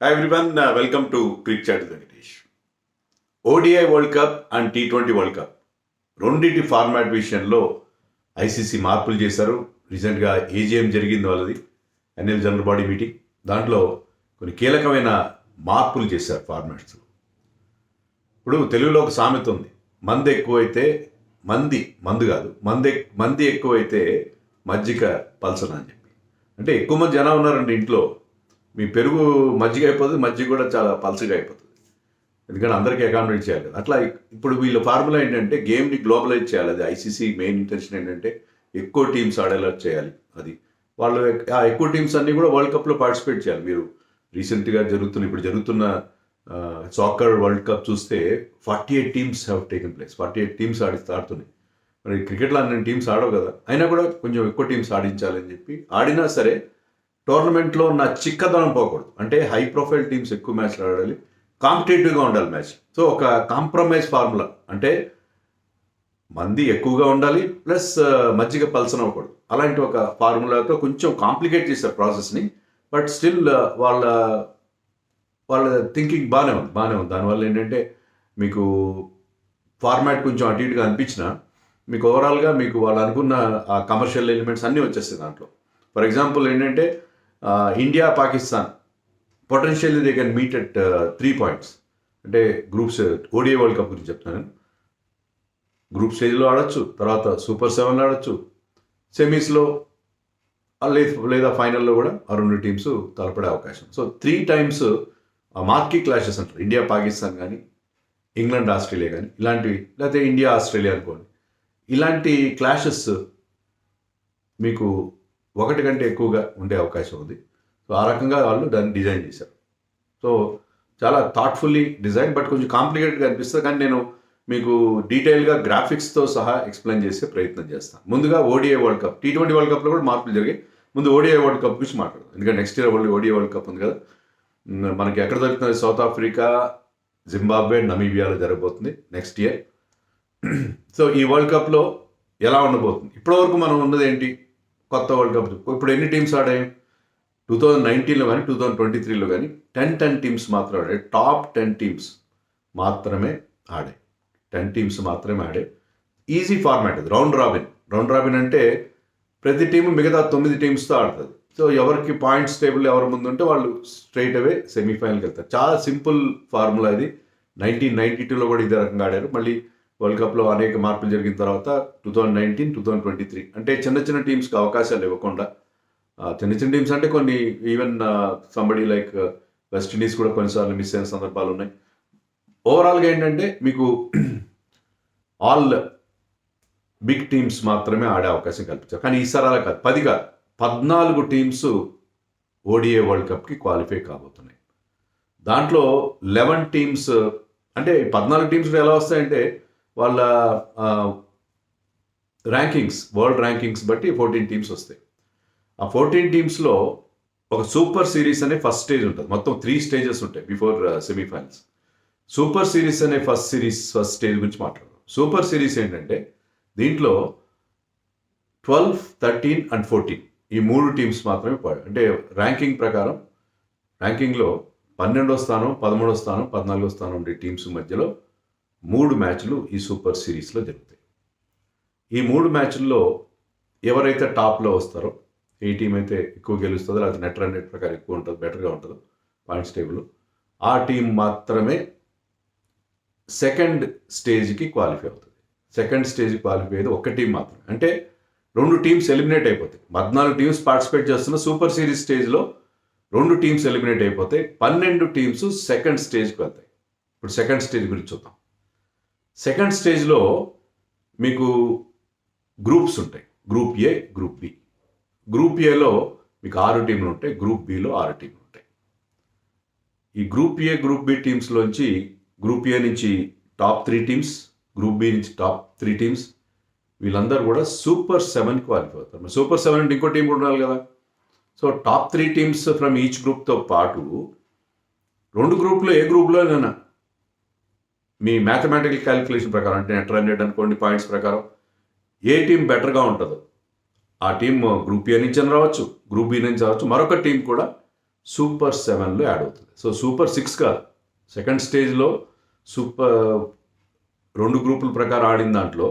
Hi everyone, welcome to Cricket Chat with Venkatesh. ODI World cup and T20 world cup రెండింటి format విషయంలో ICC మార్పులు చేశారు. రీసెంట్గా AGM జరిగింది వాళ్ళది, ఎన్ఎల్ జనరల్ బాడీ మీటింగ్. దాంట్లో కొన్ని కీలకమైన మార్పులు చేశారు ఫార్మాట్స్. ఇప్పుడు తెలుగులో ఒక సామెత ఉంది, మంది ఎక్కువైతే మందు కాదు మంది ఎక్కువైతే మజ్జిగ పల్సన అని చెప్పి. అంటే ఎక్కువ మంది జనం ఉన్నారండి ఇంట్లో, మీ పెరుగు మజ్జిగ అయిపోతుంది, మజ్జిగ కూడా చాలా పల్చగా అయిపోతుంది. ఎందుకంటే అందరికీ అకామిడేట్ చేయాలి కదా. అట్లా ఇప్పుడు వీళ్ళ ఫార్ములా ఏంటంటే గేమ్ని గ్లోబలైజ్ చేయాలి. అది ఐసీసీ మెయిన్ ఇంటెన్షన్ ఏంటంటే ఎక్కువ టీమ్స్ ఆడేలా చేయాలి. అది వాళ్ళు ఆ ఎక్కువ టీమ్స్ అన్నీ కూడా వరల్డ్ కప్లో పార్టిసిపేట్ చేయాలి. మీరు రీసెంట్గా ఇప్పుడు జరుగుతున్న సాకర్ వరల్డ్ కప్ చూస్తే 48 teams have taken place. 48 teams ఆడుతున్నాయి. మరి క్రికెట్లో అన్ని టీమ్స్ ఆడవు కదా, అయినా కూడా కొంచెం ఎక్కువ టీమ్స్ ఆడించాలని చెప్పి. ఆడినా సరే టోర్నమెంట్లో ఉన్న చిక్కదనం పోకూడదు. అంటే హై ప్రొఫైల్ టీమ్స్ ఎక్కువ మ్యాచ్లు ఆడాలి, కాంపిటేటివ్గా ఉండాలి మ్యాచ్. సో ఒక కాంప్రమైజ్ ఫార్ములా అంటే మంది ఎక్కువగా ఉండాలి ప్లస్ మజ్జిగ పల్సన అవ్వకూడదు. అలాంటి ఒక ఫార్ములాతో కొంచెం కాంప్లికేట్ చేశారు ప్రాసెస్ని. బట్ స్టిల్ వాళ్ళ థింకింగ్ బాగానే ఉంది. దానివల్ల ఏంటంటే మీకు ఫార్మాట్ కొంచెం అటు ఇటుగా అనిపించినా మీకు ఓవరాల్గా మీకు వాళ్ళు అనుకున్న ఆ కమర్షియల్ ఎలిమెంట్స్ అన్నీ వచ్చేస్తాయి దాంట్లో. ఫర్ ఎగ్జాంపుల్ ఏంటంటే India Pakistan potentially they can meet at 3 points. అంటే గ్రూప్స్ ఓడిఐ వరల్డ్ కప్ గురించి చెప్తాను. గ్రూప్ స్టేజ్లో ఆడొచ్చు, తర్వాత సూపర్ 7లో ఆడొచ్చు, సెమీస్లో లేదా ఫైనల్లో కూడా ఆ రెండు టీమ్స్ తలపడే అవకాశం. సో 3 టైమ్స్ మార్కీ క్లాషెస్ అంటారు. ఇండియా పాకిస్తాన్ కానీ, ఇంగ్లాండ్ ఆస్ట్రేలియా కానీ, ఇలాంటివి, లేకపోతే ఇండియా ఆస్ట్రేలియా అనుకోండి, ఇలాంటి క్లాషెస్ మీకు ఒకటి కంటే ఎక్కువగా ఉండే అవకాశం ఉంది. సో ఆ రకంగా వాళ్ళు దాన్ని డిజైన్ చేశారు. సో చాలా థాట్ఫుల్లీ డిజైన్, బట్ కొంచెం కాంప్లికేటెడ్గా అనిపిస్తుంది. కానీ నేను మీకు డీటెయిల్గా గ్రాఫిక్స్తో సహా ఎక్స్ప్లెయిన్ చేసే ప్రయత్నం చేస్తాను. ముందుగా ODI World cup, T20 world కప్లో కూడా మార్పులు జరిగాయి. ముందు ఓడిఐ వరల్డ్ కప్ గురించి మాట్లాడదాం. ఎందుకంటే next year ODI World cup ఉంది కదా. మనకి ఎక్కడ జరుగుతుంది? సౌత్ ఆఫ్రికా, జింబాబ్వే, నమీబియాలో జరగబోతుంది నెక్స్ట్ ఇయర్. సో ఈ వరల్డ్ కప్లో ఎలా ఉండబోతుంది? ఇప్పటివరకు మనం ఉన్నది ఏంటి? కొత్త వరల్డ్ కప్. ఇప్పుడు ఎన్ని టీమ్స్ ఆడాయి? 2019లో కానీ 2023లో కానీ 10 టీమ్స్ మాత్రమే ఆడాయి. టాప్ 10 టీమ్స్ మాత్రమే ఆడాయి. 10 టీమ్స్ మాత్రమే ఆడాయి. ఈజీ ఫార్మాట్ అది, రౌండ్ రాబిన్ అంటే ప్రతి టీము మిగతా 9 టీమ్స్తో ఆడుతుంది. సో ఎవరికి పాయింట్స్ టేబుల్ ఎవరి ముందు ఉంటే వాళ్ళు స్ట్రైట్ అవే సెమీఫైనల్కి వెళ్తారు. చాలా సింపుల్ ఫార్ములా ఇది. 1992లో కూడా ఇదే రకంగా ఆడారు. మళ్ళీ వరల్డ్ కప్లో అనేక మార్పులు జరిగిన తర్వాత 2019, 2023 అంటే చిన్న టీమ్స్కి అవకాశాలు ఇవ్వకుండా, చిన్న టీమ్స్ అంటే కొన్ని ఈవెన్ సంబడి లైక్ వెస్టిండీస్ కూడా కొన్నిసార్లు మిస్ అయిన సందర్భాలు ఉన్నాయి. ఓవరాల్గా ఏంటంటే మీకు ఆల్ బిగ్ టీమ్స్ మాత్రమే ఆడే అవకాశం కల్పించారు. కానీ ఈసారి అలా కాదు, 14 టీమ్స్ ఓడిఐ వరల్డ్ కప్కి క్వాలిఫై కాబోతున్నాయి. దాంట్లో 11 టీమ్స్, అంటే 14 టీమ్స్ ఎలా వస్తాయంటే వాళ్ళ ర్యాంకింగ్స్, వరల్డ్ ర్యాంకింగ్స్ బట్టి 14 టీమ్స్ వస్తాయి. ఆ 14 టీమ్స్లో ఒక సూపర్ సిరీస్ అనే ఫస్ట్ స్టేజ్ ఉంటుంది. మొత్తం 3 స్టేజెస్ ఉంటాయి బిఫోర్ సెమీఫైనల్స్. సూపర్ సిరీస్ అనే ఫస్ట్ స్టేజ్ గురించి మాట్లాడదాం. సూపర్ సిరీస్ ఏంటంటే దీంట్లో 12, 13 and 14 ఈ 3 టీమ్స్ మాత్రమే అంటే ర్యాంకింగ్ ప్రకారం, ర్యాంకింగ్లో 12వ స్థానం, 13వ స్థానం, 14వ స్థానం ఉండే టీమ్స్ మధ్యలో 3 మ్యాచ్లు ఈ సూపర్ సిరీస్లో జరుగుతాయి. ఈ 3 మ్యాచ్ల్లో ఎవరైతే టాప్లో వస్తారో, ఏ టీం అయితే ఎక్కువ గెలుస్తుందో, అది నెట్ రన్ రేట్ ప్రకారం ఎక్కువ ఉంటుంది, బెటర్గా ఉంటుందో పాయింట్స్ టేబుల్, ఆ టీం మాత్రమే సెకండ్ స్టేజ్కి క్వాలిఫై అవుతుంది. సెకండ్ స్టేజ్కి క్వాలిఫై అయ్యేది ఒక టీం మాత్రమే. అంటే 2 టీమ్స్ ఎలిమినేట్ అయిపోతాయి. 14 టీమ్స్ పార్టిసిపేట్ చేస్తున్న సూపర్ సిరీస్ స్టేజ్లో 2 టీమ్స్ ఎలిమినేట్ అయిపోతాయి. 12 టీమ్స్ సెకండ్ స్టేజ్కి వెళ్తాయి. ఇప్పుడు సెకండ్ స్టేజ్ గురించి చూద్దాం. సెకండ్ స్టేజ్లో మీకు గ్రూప్స్ ఉంటాయి. Group A, group B. Group ఏలో మీకు 6 టీంలు ఉంటాయి, గ్రూప్ బిలో 6 టీంలు ఉంటాయి. ఈ గ్రూప్ ఏ, గ్రూప్ బి టీమ్స్లోంచి గ్రూప్ ఏ నుంచి టాప్ 3 టీమ్స్, గ్రూప్ బి నుంచి టాప్ 3 టీమ్స్, వీళ్ళందరూ కూడా సూపర్ 7కి క్వాలిఫై అవుతారు. మరి సూపర్ 7 అంటే ఇంకో టీం కూడా ఉండాలి కదా. So top 3 teams from each గ్రూప్తో పాటు 2 గ్రూప్లో ఏ గ్రూప్లోనైనా మీ మ్యాథమెటికల్ క్యాలిక్యులేషన్ ప్రకారం, అంటే నెట్ రన్ రేట్ అనుకోండి, పాయింట్స్ ప్రకారం ఏ టీం బెటర్గా ఉంటుందో ఆ టీం గ్రూప్ ఏ నుంచి రావచ్చు, గ్రూప్ బి నుంచి రావచ్చు, మరొక టీం కూడా సూపర్ 7లో యాడ్ అవుతుంది. సో సూపర్ 6 కాదు, సెకండ్ స్టేజ్లో సూపర్ 2 గ్రూపుల ప్రకారం ఆడిన దాంట్లో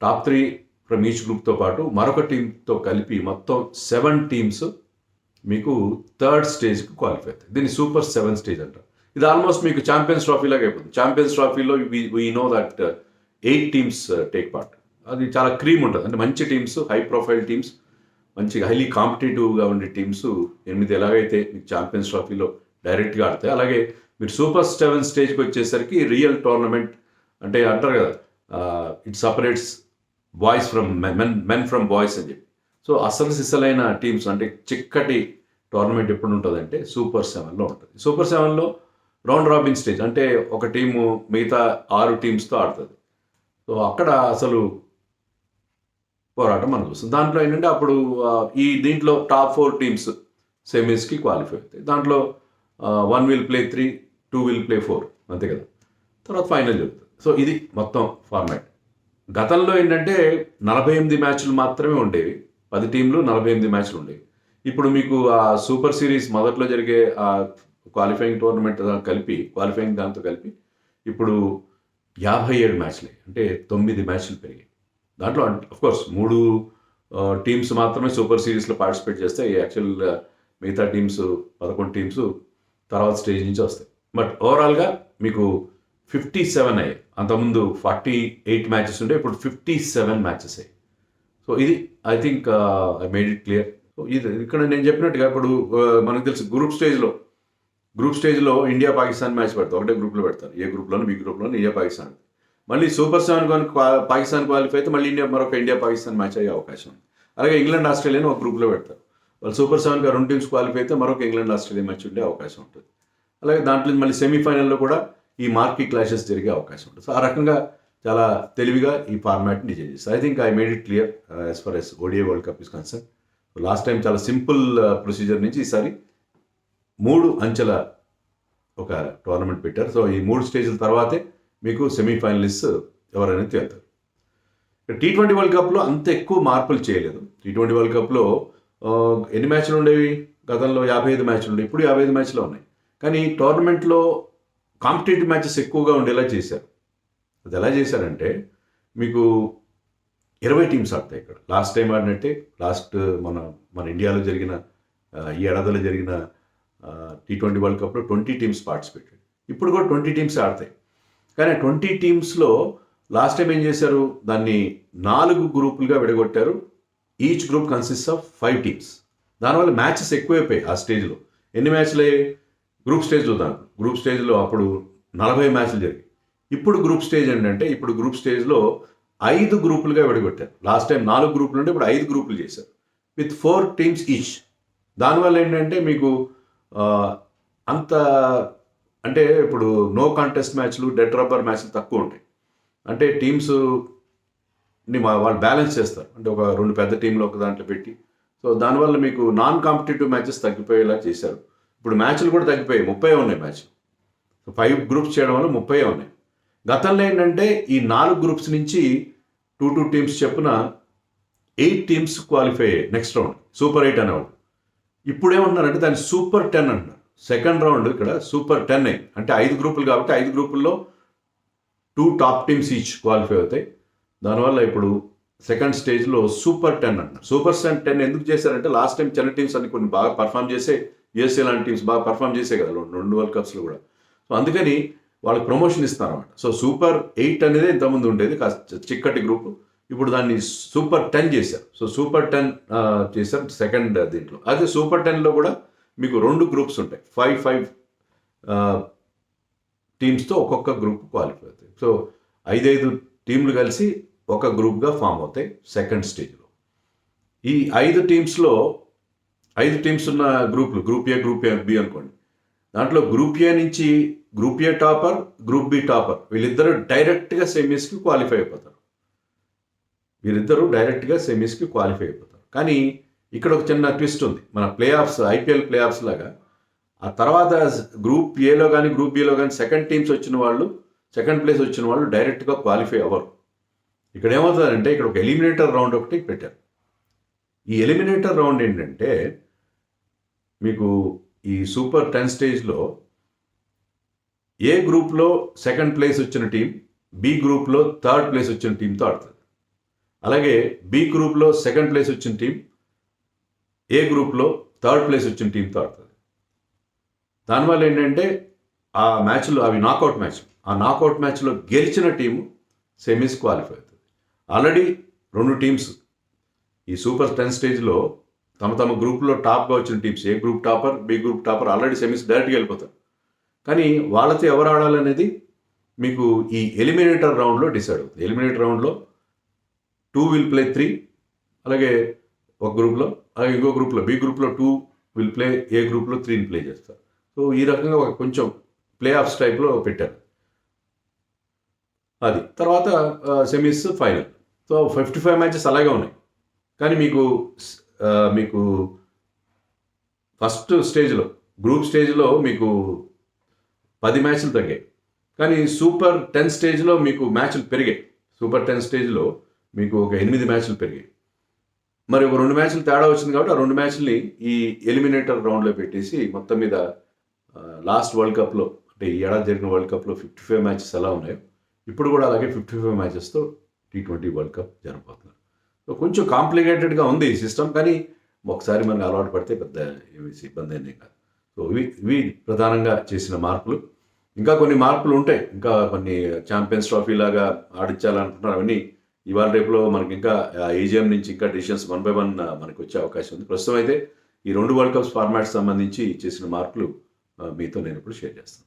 టాప్ 3 ఫ్రమ్ ఈచ్ గ్రూప్తో పాటు మరొక టీంతో కలిపి మొత్తం 7 టీమ్స్ మీకు థర్డ్ స్టేజ్కి క్వాలిఫై అవుతాయి. దీన్ని సూపర్ 7 స్టేజ్ అంటారు. ఇది ఆల్మోస్ట్ మీకు ఛాంపియన్స్ ట్రోఫీ లాగా అయిపోతుంది. ఛాంపియన్స్ ట్రోఫీలో we know that 8 teams take part. అది చాలా క్రీమ్ ఉంటుంది, అంటే మంచి టీమ్స్, హై ప్రొఫైల్ టీమ్స్, మంచి హైలీ కాంపిటేటివ్గా ఉండే టీమ్స్ 8 ఎలాగైతే మీకు ఛాంపియన్స్ ట్రోఫీలో డైరెక్ట్గా ఆడతాయి, అలాగే మీరు సూపర్ 7 స్టేజ్కి వచ్చేసరికి రియల్ టోర్నమెంట్ అంటే అంటారు కదా, it separates boys from men from boys అని చెప్పి. సో అసలు సిసలైన టీమ్స్ అంటే చిక్కటి టోర్నమెంట్ ఎప్పుడు ఉంటుంది అంటే సూపర్ 7లో ఉంటుంది. సూపర్ 7లో రౌండ్ రాబిన్ స్టేజ్ అంటే ఒక టీము మిగతా 6 టీమ్స్తో ఆడుతుంది. సో అక్కడ అసలు పోరాటం మనం చూస్తుంది. దాంట్లో ఏంటంటే అప్పుడు దీంట్లో టాప్ 4 టీమ్స్ సెమీస్కి క్వాలిఫై అవుతాయి. దాంట్లో 1 విల్ ప్లే 3, 2 విల్ ప్లే 4, అంతే కదా. తర్వాత ఫైనల్ జరుగుతుంది. సో ఇది మొత్తం ఫార్మాట్. గతంలో ఏంటంటే 48 మ్యాచ్లు మాత్రమే ఉండేవి, 10 టీంలు 48 మ్యాచ్లు ఉండేవి. ఇప్పుడు మీకు ఆ సూపర్ సిరీస్ మొదట్లో జరిగే ఆ క్వాలిఫైయింగ్ టోర్నమెంట్ కలిపి, క్వాలిఫైయింగ్ దాంతో కలిపి ఇప్పుడు 57 మ్యాచ్లు, అంటే 9 మ్యాచ్లు పెరిగాయి. దాంట్లో అఫ్కోర్స్ 3 టీమ్స్ మాత్రమే సూపర్ సిరీస్లో పార్టిసిపేట్ చేస్తాయి. యాక్చువల్ మిగతా టీమ్స్ 11 టీమ్స్ తర్వాత స్టేజ్ నుంచి వస్తాయి. బట్ ఓవరాల్గా మీకు 57 అయ్యాయి. అంతకుముందు 48 మ్యాచెస్ ఉంటే ఇప్పుడు 57 మ్యాచెస్ అయ్యాయి. సో ఇది I think I made it clear. So ఇది ఇక్కడ నేను చెప్పినట్టుగా ఇప్పుడు మనకు తెలుసు గ్రూప్ స్టేజ్లో ఇండియా పాకిస్తాన్ మ్యాచ్ పెడతారు, ఒకటే గ్రూప్లో పెడతారు. ఏ గ్రూప్లోనూ బి గ్రూప్లోనూ ఇండియా పాకిస్తాన్. మళ్ళీ సూపర్ 7 కనుక పాకిస్తాన్ క్వాలిఫై అయితే మళ్ళీ ఇండియా పాకిస్తాన్ మ్యాచ్ అయ్యే అవకాశం ఉంది. అలాగే ఇంగ్లాండ్ ఆస్ట్రేలియాని ఒక గ్రూప్లో పెడతారు. వాళ్ళు సూపర్ 7గా 2 టీమ్స్ క్వాలిఫై అయితే మరొక ఇంగ్లాండ్ ఆస్ట్రేలియా మ్యాచ్ ఉండే అవకాశం ఉంటుంది. అలాగే దాంట్లో మళ్ళీ సెమీఫైనల్లో కూడా ఈ మార్కీ క్లాషెస్ జరిగే అవకాశం ఉంటుంది. సో ఆ రకంగా చాలా తెలివిగా ఈ ఫార్మాట్ని డిజైన్ చేస్తారు. I think I made it clear as far as ODI World Cup is concern. Last time చాలా సింపుల్ ప్రొసీజర్ నుంచి ఈసారి 3 అంచెల ఒక టోర్నమెంట్ పెట్టారు. సో ఈ 3 స్టేజ్ల తర్వాతే మీకు సెమీఫైనలిస్ట్ ఎవరైనా తేలుతారు. T20 వరల్డ్ కప్లో అంత ఎక్కువ మార్పులు చేయలేదు. T20 వరల్డ్ కప్లో ఎన్ని మ్యాచ్లు ఉండేవి? గతంలో 55 మ్యాచ్లు ఉండేవి, ఇప్పుడు 55 మ్యాచ్లు ఉన్నాయి. కానీ టోర్నమెంట్లో కాంపిటేటివ్ మ్యాచెస్ ఎక్కువగా ఉండేలా చేశారు. అది ఎలా చేశారంటే మీకు 20 టీమ్స్ ఆడతాయి ఇక్కడ. లాస్ట్ టైం ఆడినట్టే మన ఇండియాలో జరిగిన ఈ ఏడాదిలో జరిగిన T20 వరల్డ్ కప్లో 20 టీమ్స్ పార్టిసిపేట్. ఇప్పుడు కూడా 20 టీమ్స్ ఆడతాయి. కానీ 20 టీమ్స్లో లాస్ట్ టైం ఏం చేశారు, దాన్ని 4 గ్రూపులుగా విడగొట్టారు. Each group consist of 5 teams. దానివల్ల మ్యాచెస్ ఎక్కువైపోయాయి ఆ స్టేజ్లో. ఎన్ని మ్యాచ్లు అయ్యాయి? గ్రూప్ స్టేజ్ చూద్దాం. గ్రూప్ స్టేజ్లో అప్పుడు 40 మ్యాచ్లు జరిగాయి. ఇప్పుడు గ్రూప్ స్టేజ్ ఏంటంటే ఇప్పుడు గ్రూప్ స్టేజ్లో 5 గ్రూపులుగా విడగొట్టారు. లాస్ట్ టైం 4 గ్రూపులు ఉంటే ఇప్పుడు 5 గ్రూపులు చేశారు విత్ 4 టీమ్స్ ఈచ్. దానివల్ల ఏంటంటే మీకు అంత అంటే ఇప్పుడు నో కాంటెస్ట్ మ్యాచ్లు, డెడ్ రబ్బర్ మ్యాచ్లు తక్కువ ఉంటాయి. అంటే టీమ్స్ని వాళ్ళు బ్యాలెన్స్ చేస్తారు, అంటే ఒక 2 పెద్ద టీంలు ఒక దాంట్లో పెట్టి. సో దానివల్ల మీకు నాన్ కాంపిటేటివ్ మ్యాచెస్ తగ్గిపోయేలా చేశారు. ఇప్పుడు మ్యాచ్లు కూడా తగ్గిపోయాయి, 30 ఉన్నాయి మ్యాచ్లు. 5 గ్రూప్స్ చేయడం వల్ల 30 ఉన్నాయి. గతంలో ఏంటంటే ఈ 4 గ్రూప్స్ నుంచి 2 టీమ్స్ చెప్పున 8 టీమ్స్ క్వాలిఫై అయ్యాయి నెక్స్ట్ రౌండ్, సూపర్ 8 అనేవాళ్ళు. ఇప్పుడు ఏమంటున్నారంటే దాన్ని సూపర్ 10 అంటున్నారు. సెకండ్ రౌండ్ ఇక్కడ సూపర్ 10 అయ్యి, అంటే 5 గ్రూపులు కాబట్టి 5 గ్రూపుల్లో 2 టాప్ టీమ్స్ ఈచ్ క్వాలిఫై అవుతాయి. దానివల్ల ఇప్పుడు సెకండ్ స్టేజ్లో సూపర్ 10 అంటున్నారు. సూపర్ 10 ఎందుకు చేశారంటే లాస్ట్ టైం చిన్న టీమ్స్ అన్ని కొన్ని బాగా పర్ఫామ్ చేసే, యూఎస్ఏ లాంటి టీమ్స్ బాగా పర్ఫామ్ చేసే కదా 2 వరల్డ్ కప్స్లో కూడా. సో అందుకని వాళ్ళకి ప్రమోషన్ ఇస్తారన్నమాట. సో సూపర్ 8 అనేది ఇంతకుముందు ఉండేది కాస్త చిక్కటి గ్రూప్, ఇప్పుడు దాన్ని సూపర్ 10 చేశారు. సో సూపర్ 10 చేశారు సెకండ్ దీంట్లో. అదే సూపర్ 10లో కూడా మీకు 2 గ్రూప్స్ ఉంటాయి, 5 టీమ్స్తో ఒక్కొక్క గ్రూప్ క్వాలిఫై అవుతాయి. సో 5 టీంలు కలిసి ఒక గ్రూప్గా ఫామ్ అవుతాయి సెకండ్ స్టేజ్లో. ఈ 5 టీమ్స్లో 5 టీమ్స్ ఉన్న గ్రూపులు, గ్రూప్ ఏ, గ్రూప్ బి అనుకోండి. దాంట్లో గ్రూప్ ఏ నుంచి group A topper, group B topper వీళ్ళిద్దరూ డైరెక్ట్గా సెమీస్కి క్వాలిఫై అయిపోతారు. కానీ ఇక్కడ ఒక చిన్న ట్విస్ట్ ఉంది. మన play offs, IPL play offs లాగా ఆ తర్వాత గ్రూప్ ఏలో కానీ గ్రూప్ బిలో కానీ సెకండ్ టీమ్స్ వచ్చిన వాళ్ళు, సెకండ్ ప్లేస్ వచ్చిన వాళ్ళు డైరెక్ట్గా క్వాలిఫై అవ్వరు. ఇక్కడ ఏమవుతుందంటే ఇక్కడ ఒక ఎలిమినేటర్ రౌండ్ ఒకటి పెట్టారు. ఈ ఎలిమినేటర్ రౌండ్ ఏంటంటే మీకు ఈ సూపర్ 10 స్టేజ్లో ఏ గ్రూప్లో సెకండ్ ప్లేస్ వచ్చిన టీం బి గ్రూప్లో థర్డ్ ప్లేస్ వచ్చిన టీంతో ఆడుతుంది. అలాగే బి గ్రూప్లో సెకండ్ ప్లేస్ వచ్చిన టీం ఏ గ్రూప్లో థర్డ్ ప్లేస్ వచ్చిన టీంతో ఆడుతుంది. దానివల్ల ఏంటంటే ఆ మ్యాచ్లు అవి నాకౌట్ మ్యాచ్. ఆ నాకౌట్ మ్యాచ్లో గెలిచిన టీము సెమీస్ క్వాలిఫై అవుతుంది. ఆల్రెడీ 2 టీమ్స్ ఈ సూపర్ 10 స్టేజ్లో తమ గ్రూప్లో టాప్గా వచ్చిన teams A group topper B group topper already semis డైరెక్ట్గా వెళ్ళిపోతారు. కానీ వాళ్ళతో ఎవరు ఆడాలనేది మీకు ఈ ఎలిమినేటర్ రౌండ్లో డిసైడ్ అవుతుంది. ఎలిమినేటర్ రౌండ్లో 2 విల్ ప్లే 3, అలాగే ఒక గ్రూప్లో, అలాగే ఇంకో గ్రూప్లో బి గ్రూప్లో 2 విల్ ప్లే, ఏ గ్రూప్లో 3ని ప్లే చేస్తారు. సో ఈ రకంగా ఒక కొంచెం ప్లే ఆఫ్స్ టైప్లో పెట్టారు. అది తర్వాత సెమీస్ ఫైనల్. సో 55 మ్యాచెస్ అలాగే ఉన్నాయి. కానీ మీకు ఫస్ట్ స్టేజ్లో గ్రూప్ స్టేజ్లో మీకు 10 మ్యాచ్లు తగ్గాయి. కానీ సూపర్ 10 స్టేజ్లో మీకు మ్యాచ్లు పెరిగాయి. సూపర్ 10 స్టేజ్లో మీకు ఒక 8 మ్యాచ్లు పెరిగాయి. మరి ఒక 2 మ్యాచ్లు తేడా వచ్చింది కాబట్టి ఆ 2 మ్యాచ్ని ఈ ఎలిమినేటర్ రౌండ్లో పెట్టేసి మొత్తం మీద లాస్ట్ వరల్డ్ కప్లో అంటే ఈ ఏడాది జరిగిన వరల్డ్ కప్లో 55 మ్యాచెస్ ఎలా ఉన్నాయో ఇప్పుడు కూడా అలాగే 55 మ్యాచెస్తో T20 వరల్డ్ కప్ జరగబోతున్నారు. సో కొంచెం కాంప్లికేటెడ్గా ఉంది ఈ సిస్టమ్, కానీ ఒకసారి మనకు అలవాటు పడితే పెద్ద ఏమి ఇబ్బంది అయినా కాదు. సో ఇవి ప్రధానంగా చేసిన మార్పులు. ఇంకా కొన్ని మార్పులు ఉంటాయి. ఇంకా కొన్ని ఛాంపియన్స్ ట్రోఫీ లాగా ఆడించాలనుకుంటున్నారు. అవన్నీ ఇవాళ రేపులో మనకి ఇంకా ఏజిఎం నుంచి ఇంకా డిసిషన్స్ 1 by 1 మనకు వచ్చే అవకాశం ఉంది. ప్రస్తుతం అయితే ఈ 2 వరల్డ్ కప్స్ ఫార్మాట్స్ సంబంధించి చేసిన మార్పులు మీతో నేను ఇప్పుడు షేర్ చేస్తాను.